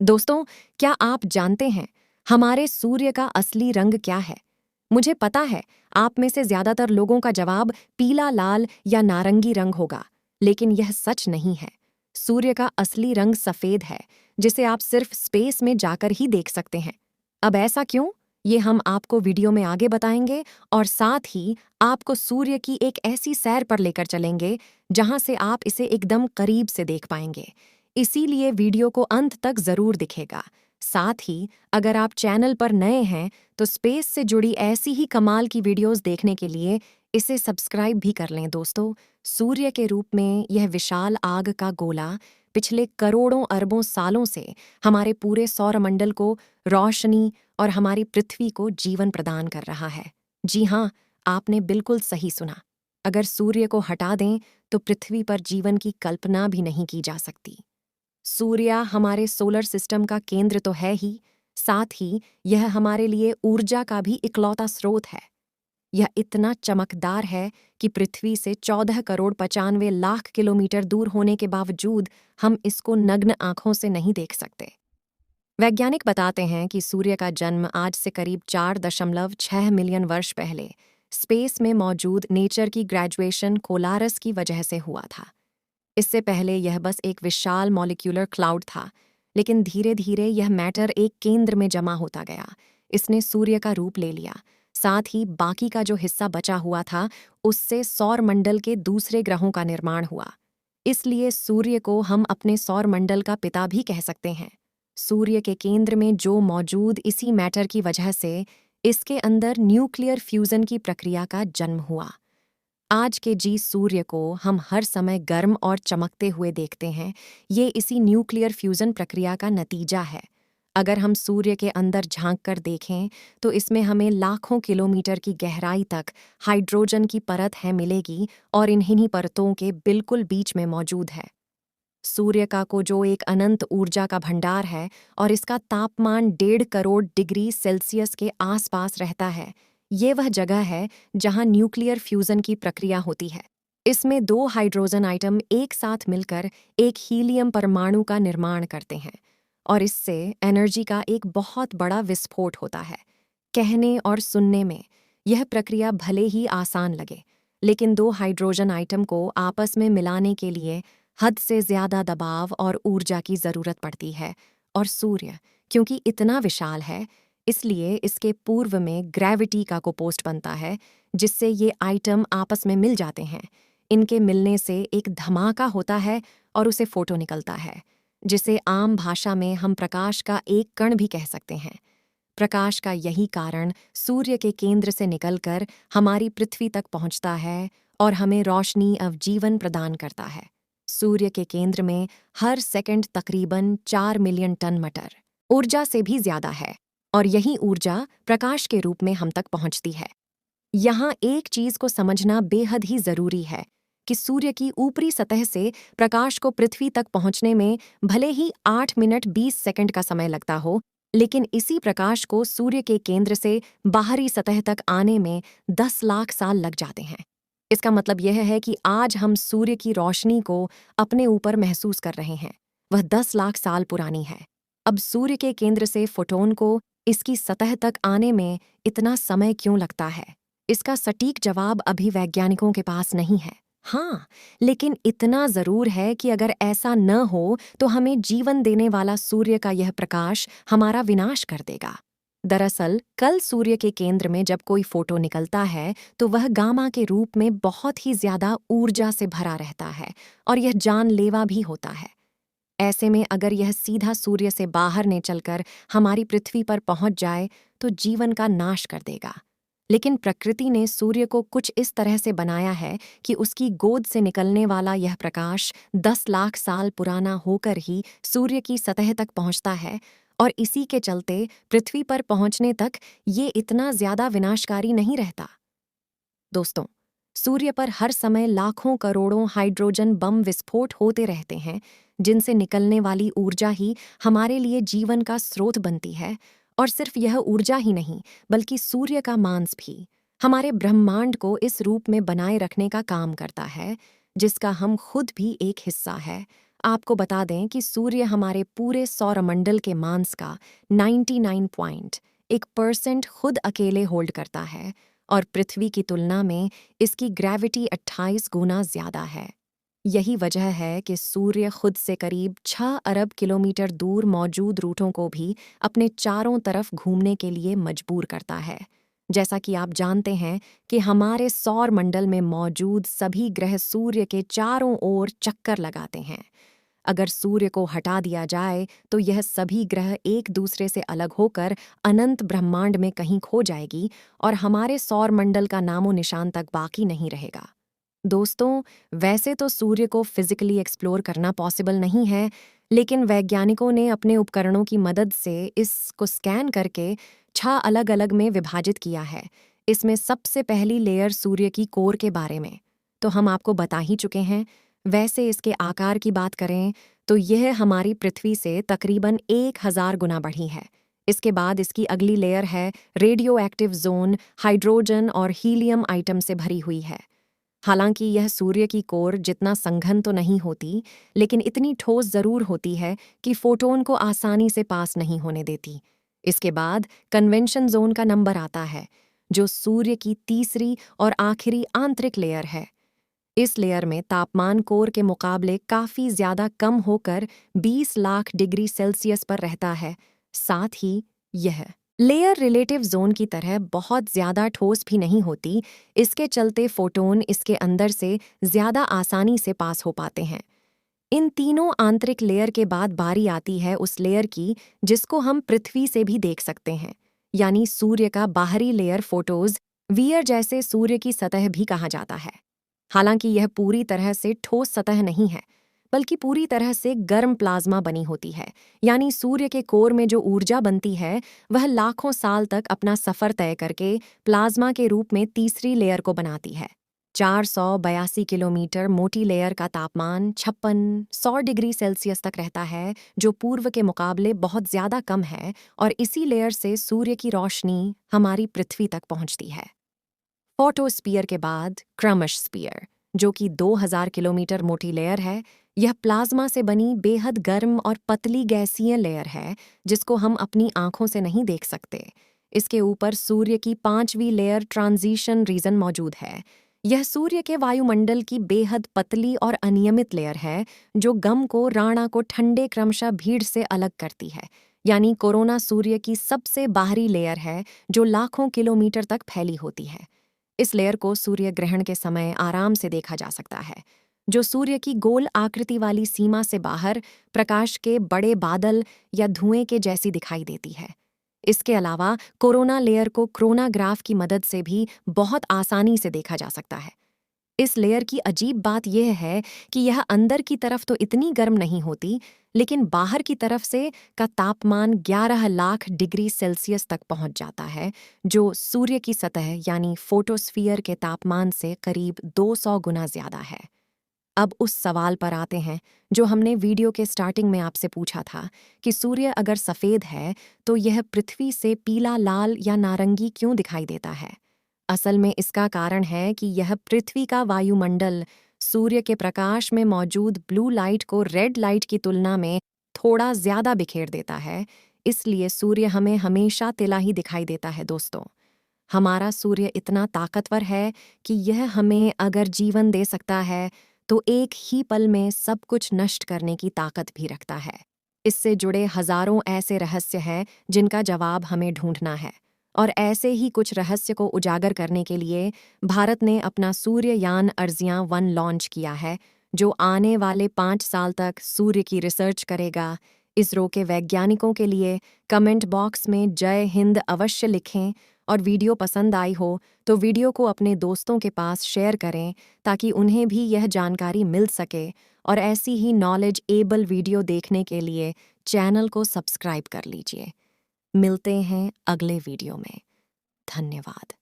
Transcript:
दोस्तों, क्या आप जानते हैं हमारे सूर्य का असली रंग क्या है? मुझे पता है आप में से ज्यादातर लोगों का जवाब पीला, लाल या नारंगी रंग होगा, लेकिन यह सच नहीं है। सूर्य का असली रंग सफेद है, जिसे आप सिर्फ स्पेस में जाकर ही देख सकते हैं। अब ऐसा क्यों? ये हम आपको वीडियो में आगे बताएंगे और साथ ही आपको सूर्य की एक ऐसी सैर पर लेकर चलेंगे जहां से आप इसे एकदम करीब से देख पाएंगे। इसीलिए वीडियो को अंत तक जरूर दिखेगा। साथ ही अगर आप चैनल पर नए हैं तो स्पेस से जुड़ी ऐसी ही कमाल की वीडियोस देखने के लिए इसे सब्सक्राइब भी कर लें। दोस्तों, सूर्य के रूप में यह विशाल आग का गोला पिछले करोड़ों अरबों सालों से हमारे पूरे सौरमंडल को रोशनी और हमारी पृथ्वी को जीवन प्रदान कर रहा है। जी हाँ, आपने बिल्कुल सही सुना। अगर सूर्य को हटा दें तो पृथ्वी पर जीवन की कल्पना भी नहीं की जा सकती। सूर्य हमारे सोलर सिस्टम का केंद्र तो है ही, साथ ही यह हमारे लिए ऊर्जा का भी इकलौता स्रोत है। यह इतना चमकदार है कि पृथ्वी से 14 करोड़ 95 लाख किलोमीटर दूर होने के बावजूद हम इसको नग्न आंखों से नहीं देख सकते। वैज्ञानिक बताते हैं कि सूर्य का जन्म आज से करीब 4.6 मिलियन वर्ष पहले स्पेस में मौजूद नेचर की ग्रेजुएशन कोलारस की वजह से हुआ था। इससे पहले यह बस एक विशाल मॉलिक्यूलर क्लाउड था, लेकिन धीरे धीरे यह मैटर एक केंद्र में जमा होता गया। इसने सूर्य का रूप ले लिया। साथ ही बाकी का जो हिस्सा बचा हुआ था, उससे सौरमंडल के दूसरे ग्रहों का निर्माण हुआ। इसलिए सूर्य को हम अपने सौरमंडल का पिता भी कह सकते हैं। सूर्य के केंद्र में जो मौजूद इसी मैटर की वजह से इसके अंदर न्यूक्लियर फ्यूजन की प्रक्रिया का जन्म हुआ। आज के सूर्य को हम हर समय गर्म और चमकते हुए देखते हैं। ये इसी न्यूक्लियर फ्यूजन प्रक्रिया का नतीजा है। अगर हम सूर्य के अंदर झांक कर देखें तो इसमें हमें लाखों किलोमीटर की गहराई तक हाइड्रोजन की परत है मिलेगी और इन्हीं परतों के बिल्कुल बीच में मौजूद है सूर्य का को जो एक अनंत ऊर्जा का भंडार है और इसका तापमान 1.5 करोड़ डिग्री सेल्सियस के आसपास रहता है। ये वह जगह है जहां न्यूक्लियर फ्यूजन की प्रक्रिया होती है। इसमें दो हाइड्रोजन आइटम एक साथ मिलकर एक हीलियम परमाणु का निर्माण करते हैं और इससे एनर्जी का एक बहुत बड़ा विस्फोट होता है। कहने और सुनने में यह प्रक्रिया भले ही आसान लगे, लेकिन दो हाइड्रोजन आइटम को आपस में मिलाने के लिए हद से ज्यादा दबाव और ऊर्जा की जरूरत पड़ती है। और सूर्य क्योंकि इतना विशाल है, इसलिए इसके पूर्व में ग्रेविटी का कोपोस्ट बनता है, जिससे ये आइटम आपस में मिल जाते हैं। इनके मिलने से एक धमाका होता है और उसे फोटो निकलता है, जिसे आम भाषा में हम प्रकाश का एक कण भी कह सकते हैं। प्रकाश का यही कारण सूर्य के केंद्र से निकलकर हमारी पृथ्वी तक पहुंचता है और हमें रोशनी और जीवन प्रदान करता है। सूर्य के केंद्र में हर सेकंड तकरीबन 4 मिलियन टन मटर ऊर्जा से भी ज्यादा है और यही ऊर्जा प्रकाश के रूप में हम तक पहुंचती है। यहाँ एक चीज को समझना बेहद ही जरूरी है कि सूर्य की ऊपरी सतह से प्रकाश को पृथ्वी तक पहुंचने में भले ही 8 मिनट 20 सेकंड का समय लगता हो, लेकिन इसी प्रकाश को सूर्य के केंद्र से बाहरी सतह तक आने में 10 लाख साल लग जाते हैं। इसका मतलब यह है कि आज हम सूर्य की रोशनी को अपने ऊपर महसूस कर रहे हैं, वह 10 लाख साल पुरानी है। अब सूर्य के केंद्र से फोटोन को इसकी सतह तक आने में इतना समय क्यों लगता है? इसका सटीक जवाब अभी वैज्ञानिकों के पास नहीं है। हाँ, लेकिन इतना जरूर है कि अगर ऐसा न हो तो हमें जीवन देने वाला सूर्य का यह प्रकाश हमारा विनाश कर देगा। दरअसल कल सूर्य के केंद्र में जब कोई फोटो निकलता है तो वह गामा के रूप में बहुत ही ज्यादा ऊर्जा से भरा रहता है और यह जानलेवा भी होता है। ऐसे में अगर यह सीधा सूर्य से बाहर ने चलकर हमारी पृथ्वी पर पहुंच जाए तो जीवन का नाश कर देगा। लेकिन प्रकृति ने सूर्य को कुछ इस तरह से बनाया है कि उसकी गोद से निकलने वाला यह प्रकाश 10 लाख साल पुराना होकर ही सूर्य की सतह तक पहुंचता है और इसी के चलते पृथ्वी पर पहुंचने तक ये इतना ज्यादा विनाशकारी नहीं रहता। दोस्तों, सूर्य पर हर समय लाखों करोड़ों हाइड्रोजन बम विस्फोट होते रहते हैं, जिनसे निकलने वाली ऊर्जा ही हमारे लिए जीवन का स्रोत बनती है। और सिर्फ यह ऊर्जा ही नहीं, बल्कि सूर्य का मांस भी हमारे ब्रह्मांड को इस रूप में बनाए रखने का काम करता है, जिसका हम खुद भी एक हिस्सा है। आपको बता दें कि सूर्य हमारे पूरे सौरमंडल के मास का 99.1% खुद अकेले होल्ड करता है और पृथ्वी की तुलना में इसकी ग्रेविटी 28 गुना ज्यादा है। यही वजह है कि सूर्य खुद से करीब 6 अरब किलोमीटर दूर मौजूद रूटों को भी अपने चारों तरफ घूमने के लिए मजबूर करता है। जैसा कि आप जानते हैं कि हमारे सौर मंडल में मौजूद सभी ग्रह सूर्य के चारों ओर चक्कर लगाते हैं। अगर सूर्य को हटा दिया जाए तो यह सभी ग्रह एक दूसरे से अलग होकर अनंत ब्रह्मांड में कहीं खो जाएगी और हमारे सौर मंडल का नामो निशान तक बाकी नहीं रहेगा। दोस्तों, वैसे तो सूर्य को फिजिकली एक्सप्लोर करना पॉसिबल नहीं है, लेकिन वैज्ञानिकों ने अपने उपकरणों की मदद से इसको स्कैन करके 6 अलग-अलग में विभाजित किया है। इसमें सबसे पहली लेयर सूर्य की कोर के बारे में तो हम आपको बता ही चुके हैं। वैसे इसके आकार की बात करें तो यह हमारी पृथ्वी से तकरीबन 1000 गुना बड़ी है। इसके बाद इसकी अगली लेयर है रेडियो एक्टिव जोन, हाइड्रोजन और हीलियम आइटम से भरी हुई है। हालांकि यह सूर्य की कोर जितना संघन तो नहीं होती, लेकिन इतनी ठोस जरूर होती है कि फोटोन को आसानी से पास नहीं होने देती। इसके बाद कन्वेंशन जोन का नंबर आता है, जो सूर्य की तीसरी और आखिरी आंतरिक लेयर है। इस लेयर में तापमान कोर के मुकाबले काफी ज्यादा कम होकर 20 लाख डिग्री सेल्सियस पर रहता है। साथ ही यह लेयर रिलेटिव जोन की तरह बहुत ज्यादा ठोस भी नहीं होती, इसके चलते फोटोन इसके अंदर से ज्यादा आसानी से पास हो पाते हैं। इन तीनों आंतरिक लेयर के बाद बारी आती है उस लेयर की जिसको हम पृथ्वी से भी देख सकते हैं, यानी सूर्य का बाहरी लेयर फोटोज वियर जैसे सूर्य की सतह भी कहा जाता है। हालांकि यह पूरी तरह से ठोस सतह नहीं है, बल्कि पूरी तरह से गर्म प्लाज्मा बनी होती है, यानी सूर्य के कोर में जो ऊर्जा बनती है वह लाखों साल तक अपना सफर तय करके प्लाज्मा के रूप में तीसरी लेयर को बनाती है। 482 किलोमीटर मोटी लेयर का तापमान 56-100 डिग्री सेल्सियस तक रहता है, जो पूर्व के मुकाबले बहुत ज्यादा कम है, और इसी लेयर से सूर्य की रोशनी हमारी पृथ्वी तक पहुंचती है। फोटोस्फीयर के बाद क्रमशस्फीयर, जो कि 2000 किलोमीटर मोटी लेयर है, यह प्लाज्मा से बनी बेहद गर्म और पतली गैसीय लेयर है जिसको हम अपनी आंखों से नहीं देख सकते। इसके ऊपर सूर्य की 5वीं लेयर ट्रांजिशन रीजन मौजूद है। यह सूर्य के वायुमंडल की बेहद पतली और अनियमित लेयर है जो गम को राणा को ठंडे क्रमशः भीड़ से अलग करती है, यानी कोरोना सूर्य की सबसे बाहरी लेयर है जो लाखों किलोमीटर तक फैली होती है। इस लेयर को सूर्य ग्रहण के समय आराम से देखा जा सकता है, जो सूर्य की गोल आकृति वाली सीमा से बाहर प्रकाश के बड़े बादल या धुएं के जैसी दिखाई देती है। इसके अलावा कोरोना लेयर को क्रोनाग्राफ की मदद से भी बहुत आसानी से देखा जा सकता है। इस लेयर की अजीब बात यह है कि यह अंदर की तरफ तो इतनी गर्म नहीं होती, लेकिन बाहर की तरफ से का तापमान 11 लाख डिग्री सेल्सियस तक पहुंच जाता है, जो सूर्य की सतह यानी फोटोस्फीयर के तापमान से करीब 200 गुना ज्यादा है। अब उस सवाल पर आते हैं जो हमने वीडियो के स्टार्टिंग में आपसे पूछा था कि सूर्य अगर सफ़ेद है तो यह पृथ्वी से पीला, लाल या नारंगी क्यों दिखाई देता है। असल में इसका कारण है कि यह पृथ्वी का वायुमंडल सूर्य के प्रकाश में मौजूद ब्लू लाइट को रेड लाइट की तुलना में थोड़ा ज्यादा बिखेर देता है। इसलिए सूर्य हमें हमेशा तिला ही दिखाई देता है। दोस्तों, हमारा सूर्य इतना ताकतवर है कि यह हमें अगर जीवन दे सकता है तो एक ही पल में सब कुछ नष्ट करने की ताकत भी रखता है। इससे जुड़े हजारों ऐसे रहस्य हैं जिनका जवाब हमें ढूंढना है, और ऐसे ही कुछ रहस्य को उजागर करने के लिए भारत ने अपना सूर्ययान अर्जियां-1 लॉन्च किया है, जो आने वाले 5 साल तक सूर्य की रिसर्च करेगा। इसरो के वैज्ञानिकों के लिए कमेंट बॉक्स में जय हिंद अवश्य लिखें, और वीडियो पसंद आई हो तो वीडियो को अपने दोस्तों के पास शेयर करें ताकि उन्हें भी यह जानकारी मिल सके, और ऐसी ही नॉलेज एबल वीडियो देखने के लिए चैनल को सब्सक्राइब कर लीजिए। मिलते हैं अगले वीडियो में। धन्यवाद।